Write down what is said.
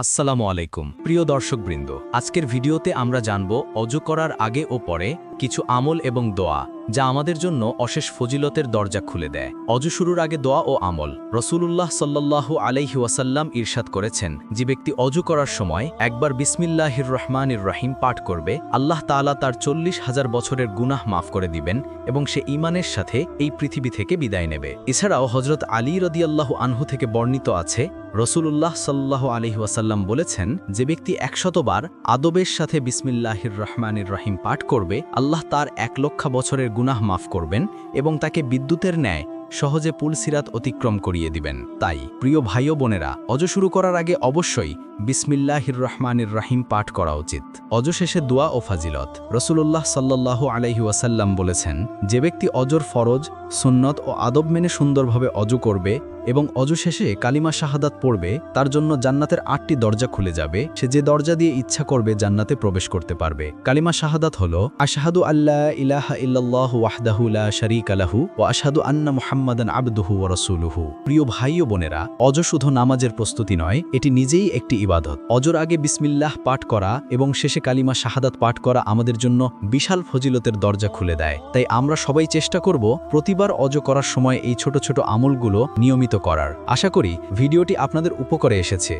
আসসালামু আলাইকুম প্রিয় দর্শকবৃন্দ, আজকের ভিডিওতে আমরা জানব অজু করার আগে ও পরে কিছু আমল এবং দোয়া যা আমাদের জন্য অশেষ ফজিলতের দরজা খুলে দেয়। অজু শুরুর আগে দোয়া ও আমল। রাসূলুল্লাহ সাল্লাল্লাহু আলাইহি ওয়াসাল্লাম ইরশাদ করেছেন, যে ব্যক্তি অজু করার সময় একবার বিসমিল্লাহির রহমানির রহিম পাঠ করবে, আল্লাহ তাআলা তার 40,000 বছরের গুনাহ মাফ করে দিবেন এবং সে ঈমানের সাথে এই পৃথিবী থেকে বিদায় নেবে। এছাড়াও হযরত আলী রাদিয়াল্লাহু আনহু থেকে বর্ণিত আছে, রাসূলুল্লাহ সাল্লাল্লাহু আলাইহি ওয়াসাল্লাম বলেছেন, যে ব্যক্তি 100 বার আদবের সাথে বিসমিল্লাহির রহমানির রহিম পাঠ করবে, আল্লাহ তার 1,00,000 বছরের গুনাহ মাফ করবেন এবং তাকে বিদ্যুতের ন্যায় সহজে পুলসিরাত অতিক্রম করিয়ে দিবেন। তাই প্রিয় ভাই ও বোনেরা, অজু শুরু করার আগে অবশ্যই বিসমিল্লাহির রহমানির রহিম পাঠ করা উচিত। অজু শেষে দোয়া ও ফাজিলত। রাসূলুল্লাহ সাল্লাল্লাহু আলাইহি ওয়াসাল্লাম বলেছেন, যে ব্যক্তি অজর ফরজ, সুন্নত ও আদব মেনে সুন্দরভাবে অজু করবে এবং অজু শেষে কালিমা শাহাদাত পড়বে, তার জন্য জান্নাতের 8টি দরজা খুলে যাবে। সে যে দরজা দিয়ে ইচ্ছা করবে জান্নাতে প্রবেশ করতে পারবে। কালিমা শাহাদাত হলো আশহাদু আল্লা ইলাহা ইল্লাল্লাহু ওয়াহদাহু লা শারীকা লাহু ওয়া আশহাদু আন্না মুহাম্মাদান আবদুহু ওয়া রাসূলুহু। প্রিয় ভাই ও বোনেরা, অজু শুধু নামাজের প্রস্তুতি নয়, এটি নিজেই একটি ইবাদত। অজুর আগে বিসমিল্লাহ পাঠ করা এবং শেষে কালিমা শাহাদাত পাঠ করা আমাদের জন্য বিশাল ফজিলতের দরজা খুলে দেয়। তাই আমরা সবাই চেষ্টা করব প্রতিবার অজু করার সময় এই ছোট ছোট আমলগুলো নিয়মিত করার। আশা করি ভিডিওটি আপনাদের উপকারে এসেছে।